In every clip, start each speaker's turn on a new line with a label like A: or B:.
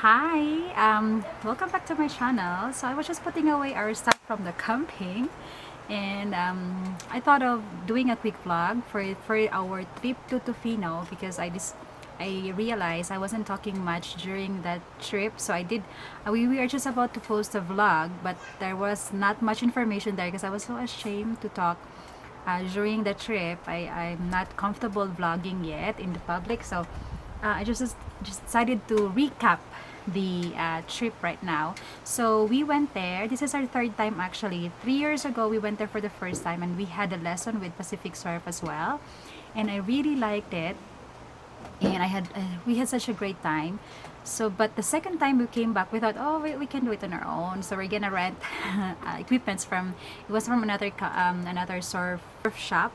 A: Hi, welcome back to my channel. So I was just putting away our stuff from the camping, and I thought of doing a quick vlog for our trip to Tofino because I realized I wasn't talking much during that trip. So we were just about to post a vlog, but there was not much information there because I was so ashamed to talk during the trip. I'm not comfortable vlogging yet in the public, so I just decided to recap the trip right now. So we went there. This is our third time actually. 3 years ago, we went there for the first time, and we had a lesson with Pacific Surf as well, and I really liked it. And we had such a great time. So but the second time we came back, we thought, oh, we can do it on our own, so we're gonna rent equipments from, it was from another surf shop.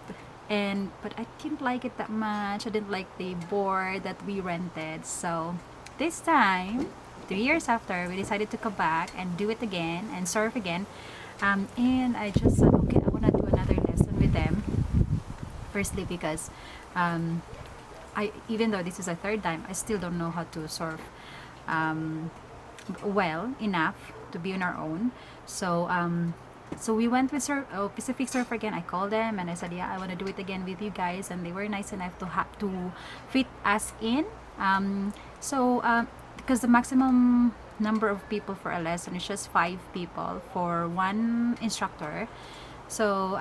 A: And but I didn't like it that much. I didn't like the board that we rented. So this time, 3 years after, we decided to come back and do it again and surf again. And I just said, okay, I want to do another lesson with them. Firstly, because um, I even though this is a third time, I still don't know how to surf um, well enough to be on our own. So we went with Pacific Surf again. I called them and I said, yeah, I want to do it again with you guys, and they were nice enough to fit us in. Because the maximum number of people for a lesson is just 5 people for one instructor. So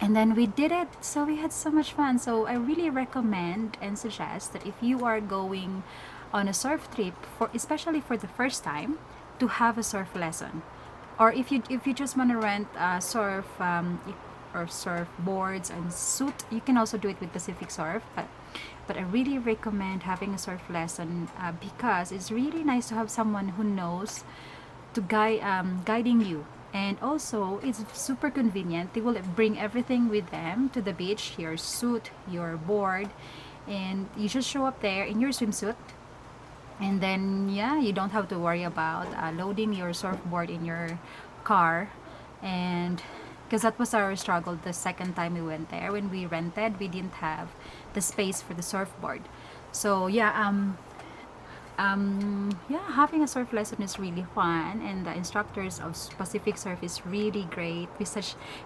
A: and then we did it, so we had so much fun. So I really recommend and suggest that if you are going on a surf trip, for especially for the first time, to have a surf lesson. Or if you just want to rent surf or surf boards and suit, you can also do it with Pacific Surf. But I really recommend having a surf lesson because it's really nice to have someone who knows to guiding you. And also, it's super convenient. They will bring everything with them to the beach: your suit, your board, and you just show up there in your swimsuit. And then, yeah, you don't have to worry about loading your surfboard in your car. And because that was our struggle the second time we went there. When we rented, we didn't have the space for the surfboard. So yeah, yeah, having a surf lesson is really fun, and the instructors of Pacific Surf is really great.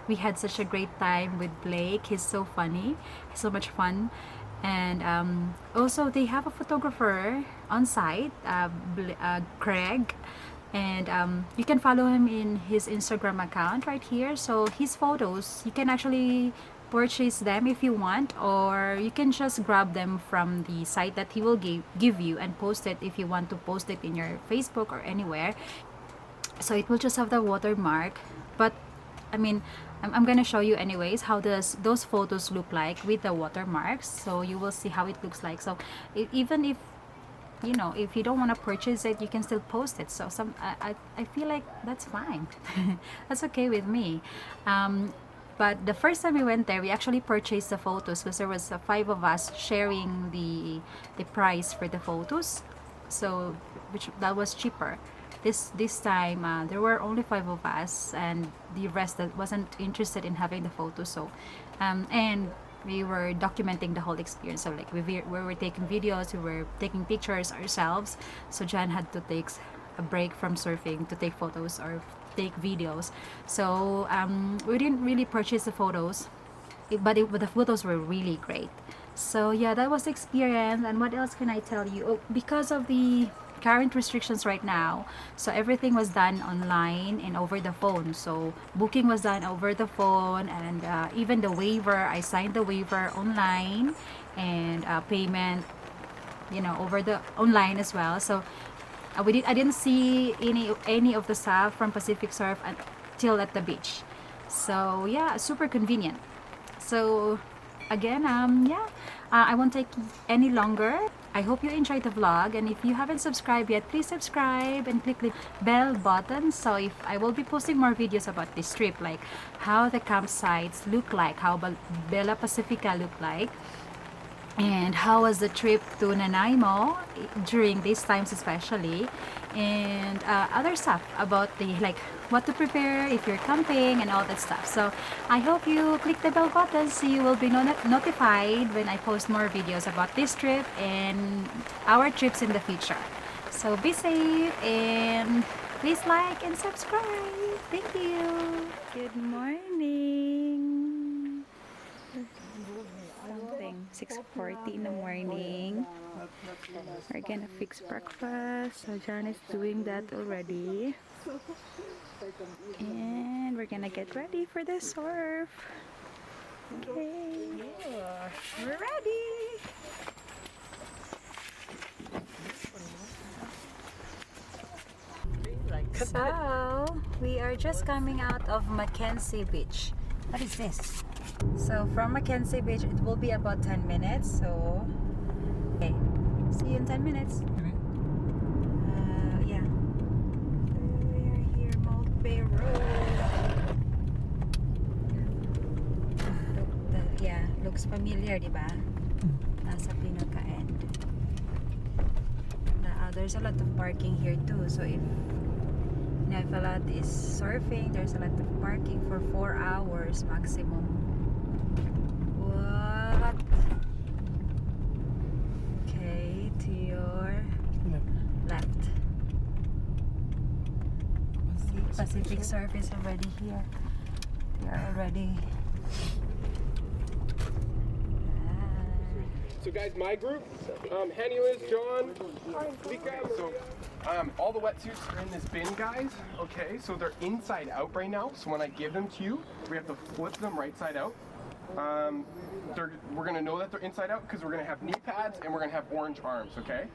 A: We had such a great time with Blake. He's so funny, so much fun. And also they have a photographer on site, Craig, and you can follow him in his Instagram account right here. So his photos, you can actually purchase them if you want, or you can just grab them from the site that he will give you and post it if you want to post it in your Facebook or anywhere. So it will just have the watermark. But I mean, I'm gonna show you anyways how does those photos look like with the watermarks, so you will see how it looks like. So even if if you don't want to purchase it, you can still post it. So I feel like that's fine. That's okay with me. But the first time we went there, we actually purchased the photos because there was 5 of us sharing the price for the photos. So which that was cheaper. This time there were only 5 of us, and the rest that wasn't interested in having the photos. So and we were documenting the whole experience. So like we were taking videos, we were taking pictures ourselves. So John had to take a break from surfing to take photos or take videos. So we didn't really purchase the photos, but the photos were really great. So yeah, that was the experience. And what else can I tell you? Oh, because of the current restrictions right now, so everything was done online and over the phone. So booking was done over the phone, and even the waiver, I signed the waiver online, and payment, over the online as well. So I didn't see any of the staff from Pacific Surf until at the beach. So yeah, super convenient. So again, yeah, I won't take any longer. I hope you enjoyed the vlog, and if you haven't subscribed yet, please subscribe and click the bell button. So if I will be posting more videos about this trip, like how the campsites look like, how Bella Pacifica look like, and how was the trip to Nanaimo during these times especially, and other stuff about the like what to prepare if you're camping and all that stuff. So I hope you click the bell button so you will be notified when I post more videos about this trip and our trips in the future. So be safe and please like and subscribe. Thank you. Good morning. Something 6:40 in the morning. We're gonna fix breakfast. So John is doing that already. And we're gonna get ready for the surf. Okay. We're ready. So, we are just coming out of Mackenzie Beach. What is this? So, from Mackenzie Beach, it will be about 10 minutes. So, okay. See you in 10 minutes. Yeah. So, we are here, Mount Bay Road. Yeah, looks familiar, di ba? Nasa pinaka-end. There's a lot of parking here too. So, if a lot is surfing, there's a lot of parking for 4 hours maximum. What? Okay, to your left. See, Pacific Surf is already here. We are already.
B: So guys, my group, Henny Liz, John, Lika, so all the wetsuits are in this bin, guys. Okay, so they're inside out right now. So when I give them to you, we have to flip them right side out. We're gonna know that they're inside out because we're gonna have knee pads and we're gonna have orange arms, okay?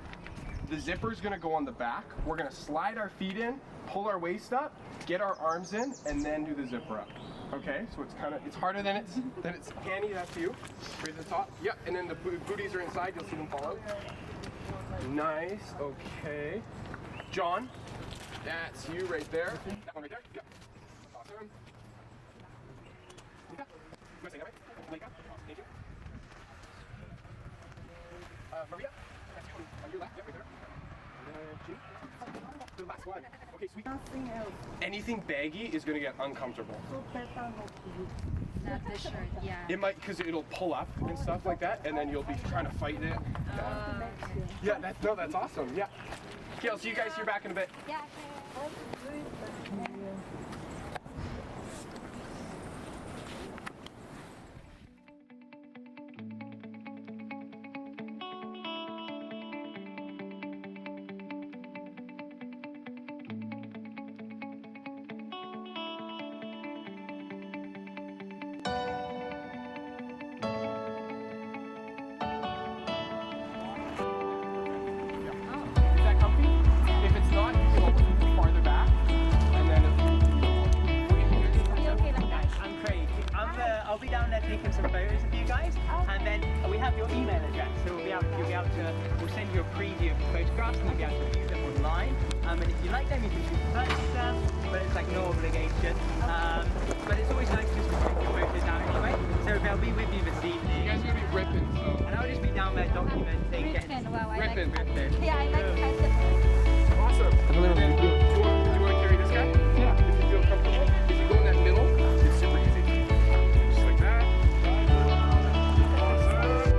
B: The zipper is gonna go on the back. We're gonna slide our feet in, pull our waist up, get our arms in, and then do the zipper up. Okay, so it's harder than it's Annie, that's you. Raise the top. Yep, and then the booties are inside, you'll see them fall out. Nice, okay. John, that's you right there. That one right there. Yep. Awesome. Lika, you want to say that right? Lika, thank you. Maria, that's you on your left, yep, right there. Ginny, the last one. Okay, sweet. Nothing else. Anything baggy is going to get uncomfortable.
A: Not the shirt, yeah.
B: It might, because it'll pull up and stuff like that, and then you'll be trying to fight it. Yeah, that's awesome. Yeah. Okay, I'll see you guys here back in a bit.
A: Yeah.
C: I'll be down there taking some photos of you guys, and then we have your email address, so we'll send you a preview of the photographs, and you'll be able to view them online. And if you like them, you can choose to purchase them, but it's like no obligation. But it's always nice just to take your photos down anyway. So they'll be with you this evening.
B: You guys are gonna be ripping, so.
C: And I'll just be down there documenting.
A: Wow,
B: Ripping.
A: Yeah, I like
B: Awesome. And then, do you want to carry this guy? Yeah. If you feel comfortable. If you go in that middle, it's super easy. Just like that. Awesome.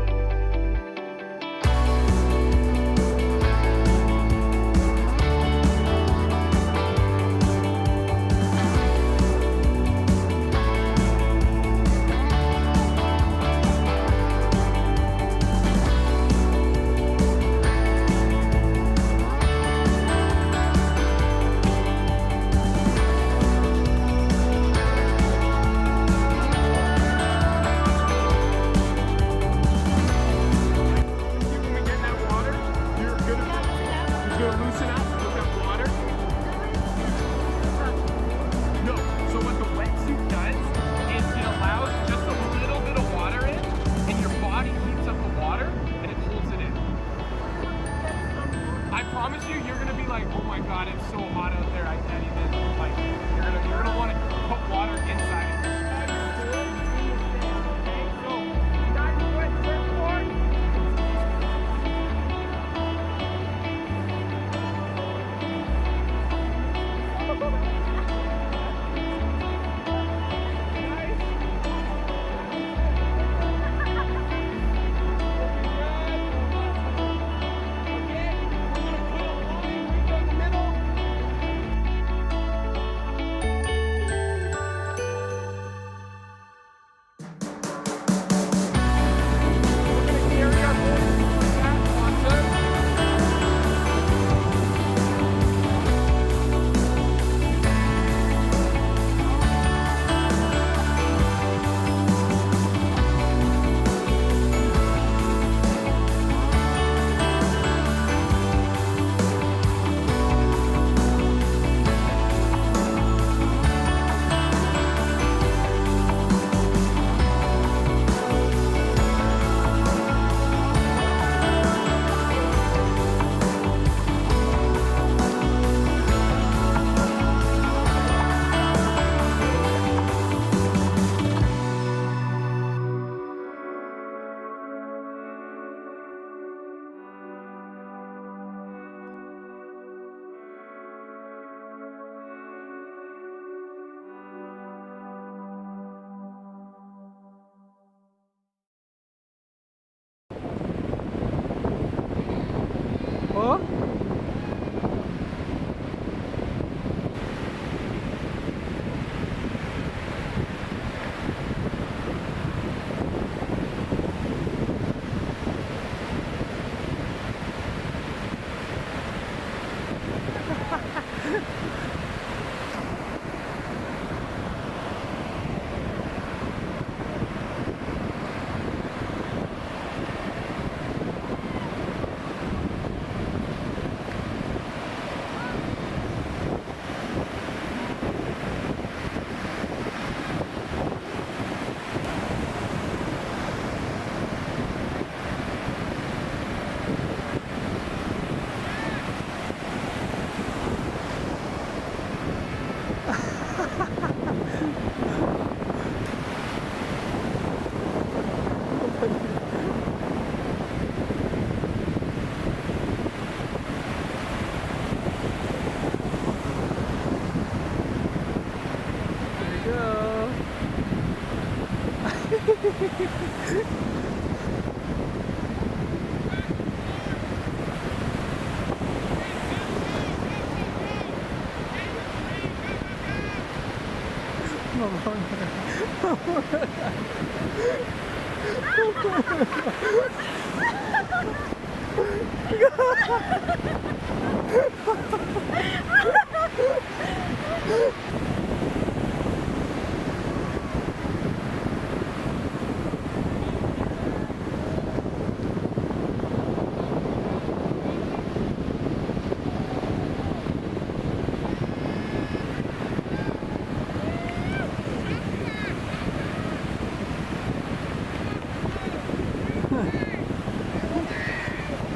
D: Oh.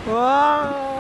D: Wow.